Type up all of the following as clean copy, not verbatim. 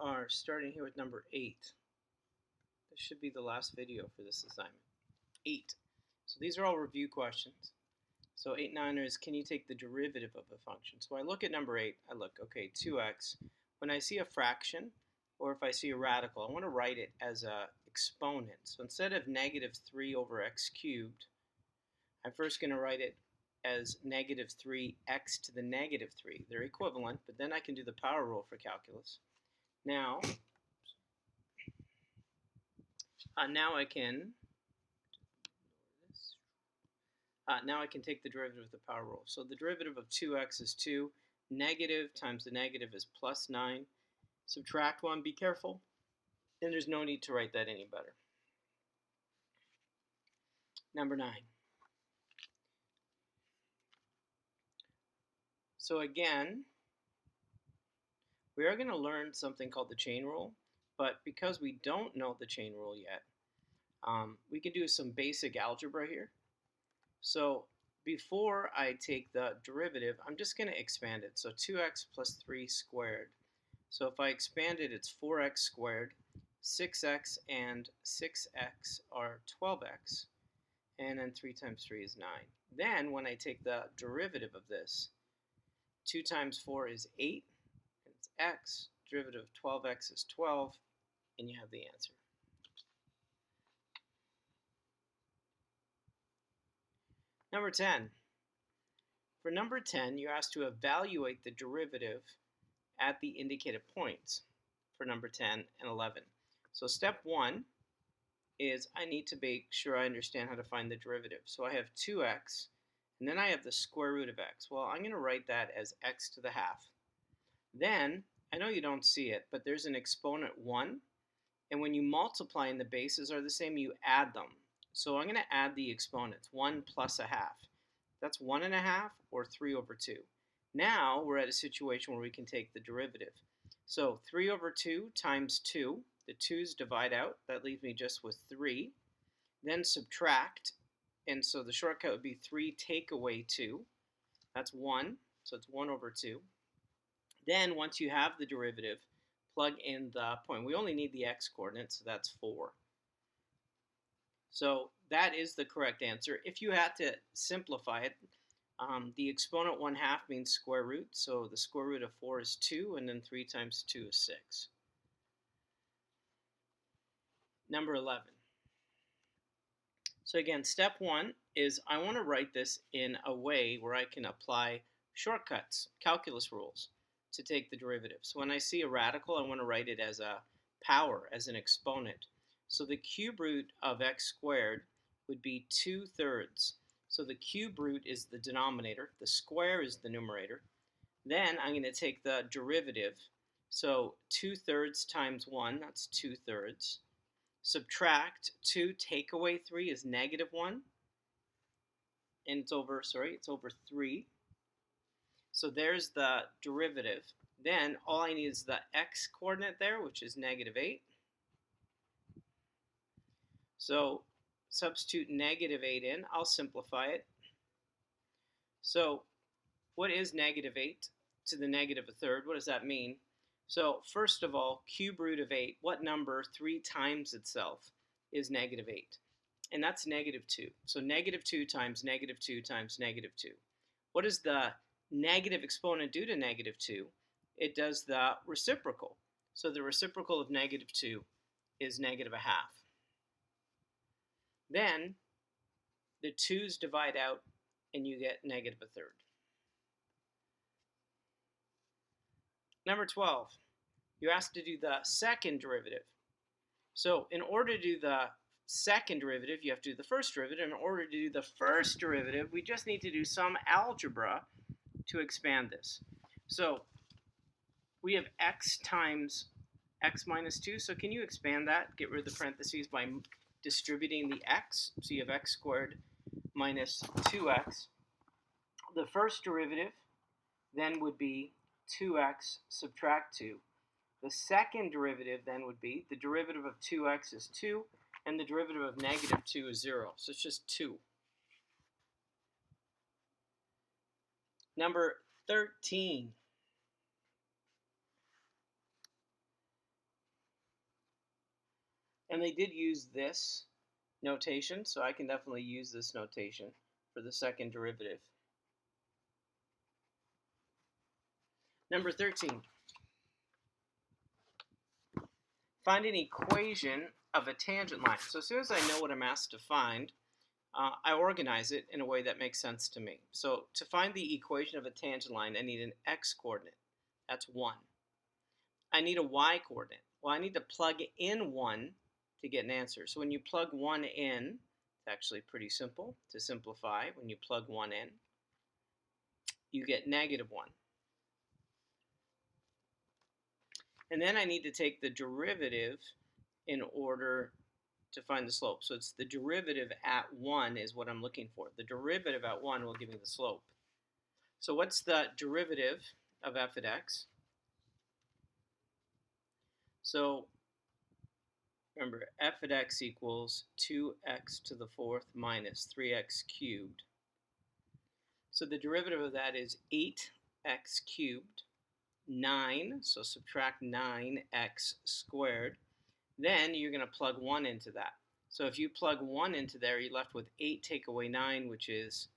are starting here with number 8. This should be the last video for this assignment. 8. So these are all review questions. So 8, 9 is, can you take the derivative of a function? So I look at number 8, I look, okay, 2x. When I see a fraction, or if I see a radical, I want to write it as a exponent. So instead of negative 3 over x cubed, I'm first going to write it as negative 3x to the negative 3. They're equivalent, but then I can do the power rule for calculus. Now I can take the derivative of the power rule. So the derivative of 2x is 2. Negative times the negative is plus 9. Subtract 1, be careful. Then there's no need to write that any better. Number 9. So again, we are going to learn something called the chain rule, but because we don't know the chain rule yet, we can do some basic algebra here. So before I take the derivative, I'm just going to expand it. So 2x plus 3 squared. So if I expand it, it's 4x squared. 6x and 6x are 12x. And then 3 times 3 is 9. Then when I take the derivative of this, 2 times 4 is 8. And it's x. Derivative of 12x is 12. And you have the answer. Number 10. For number 10, you're asked to evaluate the derivative at the indicated points for number 10 and 11. So step 1 is I need to make sure I understand how to find the derivative. So I have 2x, and then I have the square root of x. Well, I'm going to write that as x to the half. Then, I know you don't see it, but there's an exponent 1, and when you multiply and the bases are the same, you add them. So I'm going to add the exponents, 1 plus a half. That's 1 1/2 or 3 over 2. Now we're at a situation where we can take the derivative. So 3 over 2 times 2. The 2's divide out. That leaves me just with 3. Then subtract. And so the shortcut would be 3 take away 2. That's 1. So it's 1 over 2. Then once you have the derivative, plug in the point. We only need the x coordinate, so that's 4. So that is the correct answer. If you had to simplify it, the exponent 1/2 means square root, so the square root of 4 is 2, and then 3 times 2 is 6. Number 11. So again, step 1 is I want to write this in a way where I can apply shortcuts, calculus rules, to take the derivative. So when I see a radical, I want to write it as a power, as an exponent. So the cube root of x squared would be 2/3. So the cube root is the denominator, the square is the numerator. Then I'm going to take the derivative. So 2/3 times 1, that's 2/3. Subtract 2, take away 3 is -1. And it's over 3. So there's the derivative. Then all I need is the x coordinate there, which is -8. So substitute -8 in. I'll simplify it. So what is -8 to the -1/3? What does that mean? So first of all, cube root of 8. What number 3 times itself is -8? And that's -2. So -2 times -2 times -2. What does the negative exponent do to -2? It does the reciprocal. So the reciprocal of -2 is -1/2. Then the 2's divide out and you get -1/3. Number 12, you're asked to do the second derivative. So in order to do the second derivative, you have to do the first derivative. In order to do the first derivative, we just need to do some algebra to expand this. So we have x times x minus 2. So can you expand that? Get rid of the parentheses by distributing the x. So you have x squared minus 2x. The first derivative then would be 2x subtract 2. The second derivative then would be the derivative of 2x is 2, and the derivative of -2 is 0. So it's just 2. Number 13. And they did use this notation, so I can definitely use this notation for the second derivative. Number 13. Find an equation of a tangent line. So as soon as I know what I'm asked to find, I organize it in a way that makes sense to me. So to find the equation of a tangent line, I need an x-coordinate. That's 1. I need a y-coordinate. Well, I need to plug in 1 to get an answer. So when you plug 1 in, it's actually pretty simple to simplify. When you plug 1 in, you get -1. And then I need to take the derivative in order to find the slope. So it's the derivative at 1 is what I'm looking for. The derivative at 1 will give me the slope. So what's the derivative of f at x? So remember, f at x equals 2x to the 4th minus 3x cubed. So the derivative of that is 8x cubed, 9, so subtract 9x squared. Then you're going to plug 1 into that. So if you plug 1 into there, you're left with 8 take away 9, which is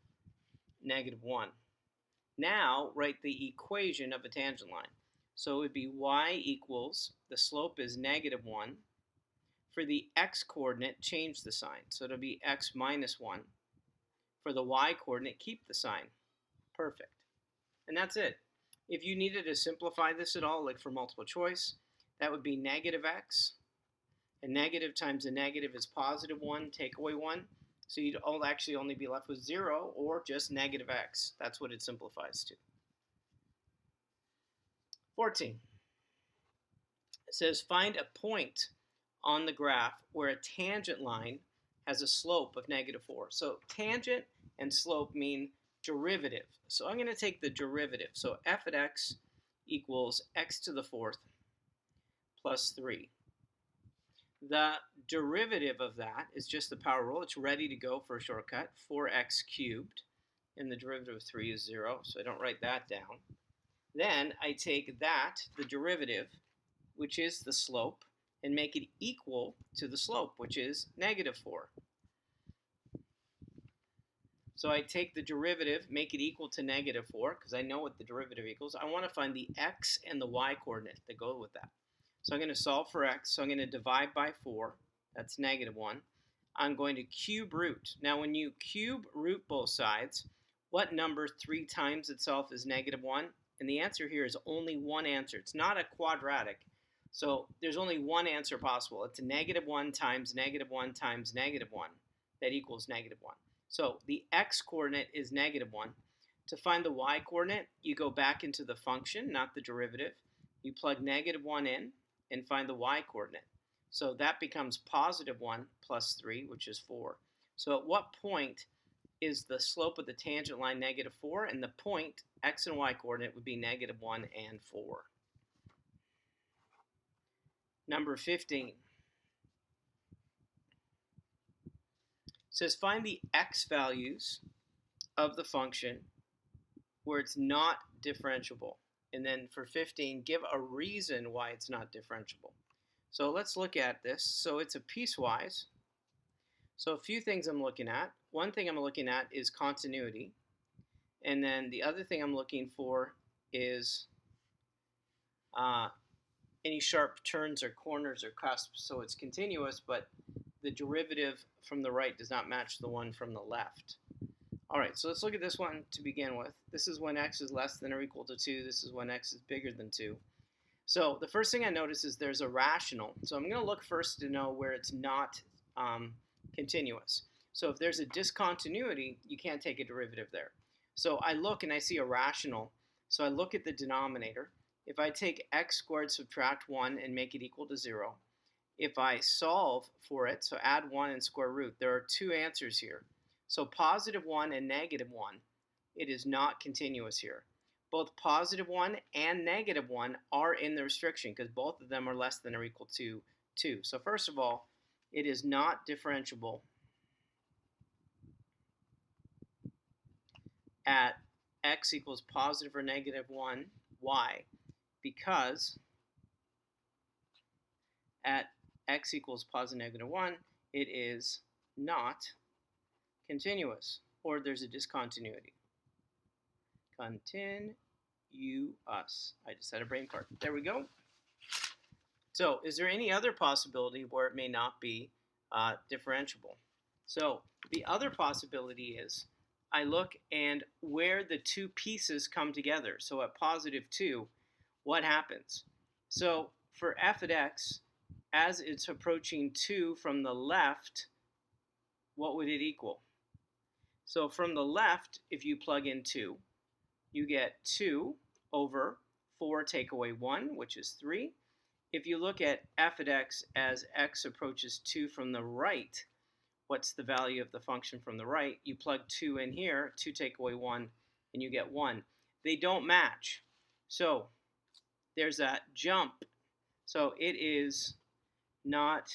-1. Now write the equation of a tangent line. So it would be y equals, the slope is -1. For the x-coordinate, change the sign. So it'll be x minus 1. For the y-coordinate, keep the sign. Perfect. And that's it. If you needed to simplify this at all, like for multiple choice, that would be -x. And negative times a negative is +1, take away 1. So you'd actually only be left with 0 or just -x. That's what it simplifies to. 14. It says find a point on the graph where a tangent line has a slope of -4. So tangent and slope mean derivative. So I'm going to take the derivative. So f at x equals x to the 4th plus 3. The derivative of that is just the power rule. It's ready to go for a shortcut. 4x cubed. And the derivative of 3 is 0, so I don't write that down. Then I take that, the derivative, which is the slope, and make it equal to the slope, which is -4. So I take the derivative, make it equal to -4, because I know what the derivative equals. I want to find the x and the y coordinate that go with that. So I'm going to solve for x, so I'm going to divide by 4. That's -1. I'm going to cube root. Now when you cube root both sides, what number 3 times itself is -1? And the answer here is only one answer. It's not a quadratic. So there's only one answer possible. It's a -1 times -1 times -1 that equals -1. So the x-coordinate is -1. To find the y-coordinate, you go back into the function, not the derivative. You plug -1 in and find the y-coordinate. So that becomes +1 plus 3, which is 4. So at what point is the slope of the tangent line -4? And the point, x and y coordinate, would be -1 and 4. Number 15. It says find the x values of the function where it's not differentiable. And then for 15, give a reason why it's not differentiable. So let's look at this. So it's a piecewise. So a few things I'm looking at. One thing I'm looking at is continuity. And then the other thing I'm looking for is any sharp turns or corners or cusps. So it's continuous, but the derivative from the right does not match the one from the left. All right, so let's look at this one to begin with. This is when x is less than or equal to 2. This is when x is bigger than 2. So the first thing I notice is there's a rational. So I'm going to look first to know where it's not continuous. So if there's a discontinuity, you can't take a derivative there. So I look and I see a rational. So I look at the denominator. If I take x squared, subtract 1, and make it equal to 0, if I solve for it, so add 1 and square root, there are two answers here. So +1 and -1, it is not continuous here. Both +1 and -1 are in the restriction because both of them are less than or equal to 2. So first of all, it is not differentiable at x equals positive or -1, y, because at x equals positive negative 1, it is not continuous, or there's a discontinuity. Continuous. I just had a brain fart. There we go. So is there any other possibility where it may not be differentiable? So the other possibility is I look and where the two pieces come together. So at positive 2, what happens? So for f of x, as it's approaching 2 from the left, what would it equal? So from the left, if you plug in 2, you get 2 over 4 take away 1, which is 3. If you look at f of x as x approaches 2 from the right, what's the value of the function from the right? You plug 2 in here, 2 take away 1, and you get 1. They don't match. So there's that jump. So it is not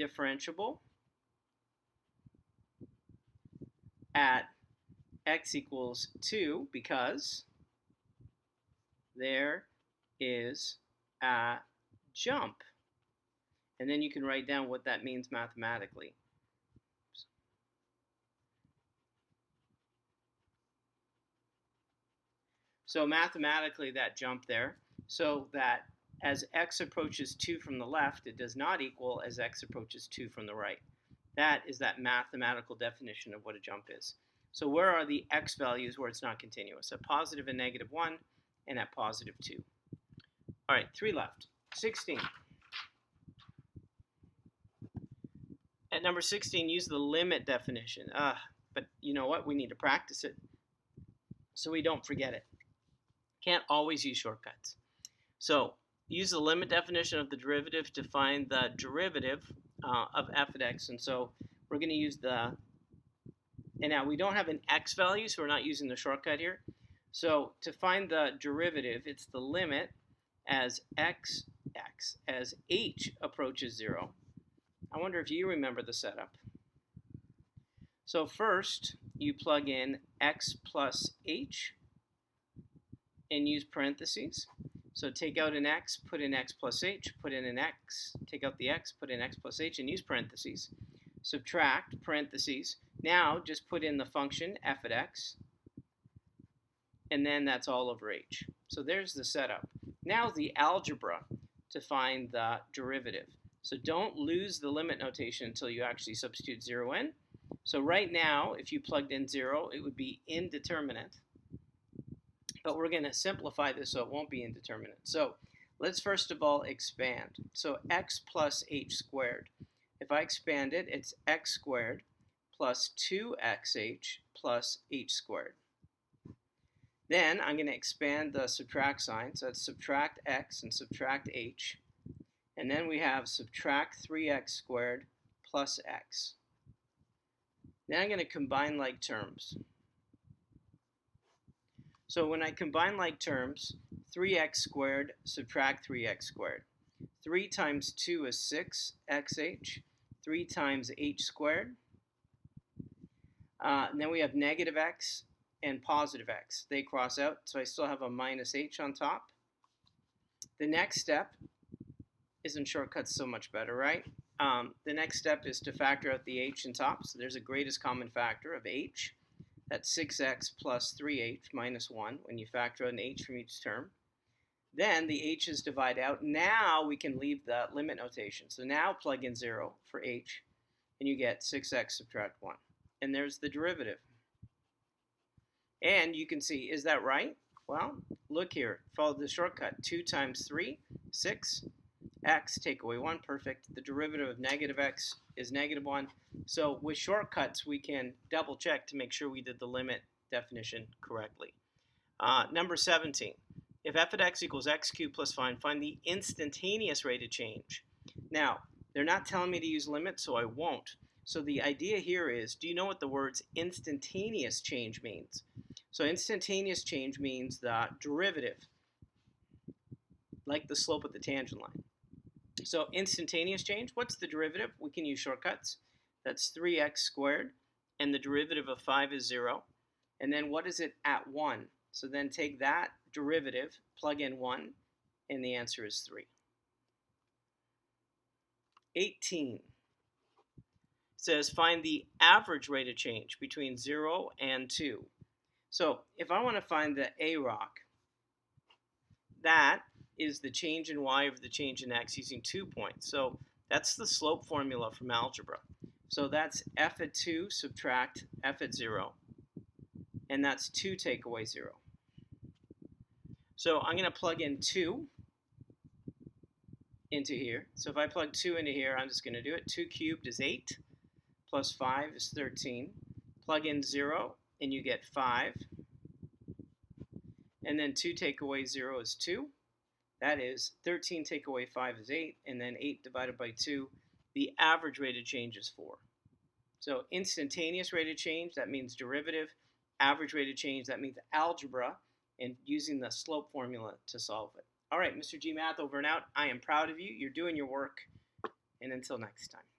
differentiable at x equals 2 because there is a jump. And then you can write down what that means mathematically. So mathematically, that jump there, so that as x approaches 2 from the left, it does not equal as x approaches 2 from the right. That is that mathematical definition of what a jump is. So where are the x values where it's not continuous? At positive and negative 1 and at positive 2. All right, 3 left. 16. At number 16, use the limit definition. But you know what? We need to practice it so we don't forget it. Can't always use shortcuts. So use the limit definition of the derivative to find the derivative of f of x. And so we're going to use and now we don't have an x value, so we're not using the shortcut here. So to find the derivative, it's the limit as x as h approaches 0. I wonder if you remember the setup. So first, you plug in x plus h and use parentheses. So take out an x, put in x plus h, put in an x, take out the x, put in x plus h, and use parentheses. Subtract, parentheses. Now just put in the function f of x, and then that's all over h. So there's the setup. Now the algebra to find the derivative. So don't lose the limit notation until you actually substitute 0 in. So right now, if you plugged in 0, it would be indeterminate. But we're going to simplify this so it won't be indeterminate. So let's first of all expand. So x plus h squared. If I expand it, it's x squared plus 2xh plus h squared. Then I'm going to expand the subtract sign. So it's subtract x and subtract h. And then we have subtract 3x squared plus x. Then I'm going to combine like terms. So when I combine like terms, 3x squared subtract 3x squared. 3 times 2 is 6xh. 3 times h squared. And then we have negative x and positive x. They cross out, so I still have a minus h on top. The next step isn't shortcuts so much better, right? The next step is to factor out the h in top. So there's a greatest common factor of h. That's 6x plus 3h minus 1 when you factor out an h from each term. Then the h's divide out. Now we can leave the limit notation. So now plug in 0 for h, and you get 6x subtract 1. And there's the derivative. And you can see, is that right? Well, look here. Follow the shortcut. 2 times 3, 6. X, take away 1, perfect. The derivative of negative x is negative 1. So with shortcuts, we can double check to make sure we did the limit definition correctly. Number 17. If f of x equals x cubed plus find the instantaneous rate of change. Now, they're not telling me to use limit, so I won't. So the idea here is, do you know what the words instantaneous change means? So instantaneous change means the derivative, like the slope of the tangent line. So instantaneous change, what's the derivative? We can use shortcuts. That's 3x squared, and the derivative of 5 is 0. And then what is it at 1? So then take that derivative, plug in 1, and the answer is 3. 18 says find the average rate of change between 0 and 2. So if I want to find the A rock, that is the change in y over the change in x using 2 points. So that's the slope formula from algebra. So that's f at 2 subtract f at 0, and that's 2 take away 0. So I'm going to plug in 2 into here. So if I plug 2 into here, I'm just going to do it. 2 cubed is 8, plus 5 is 13. Plug in 0, and you get 5. And then 2 take away 0 is 2. That is 13 take away 5 is 8, and then 8 divided by 2, the average rate of change is 4. So instantaneous rate of change, that means derivative. Average rate of change, that means algebra, and using the slope formula to solve it. All right, Mr. G Math over and out. I am proud of you. You're doing your work, and until next time.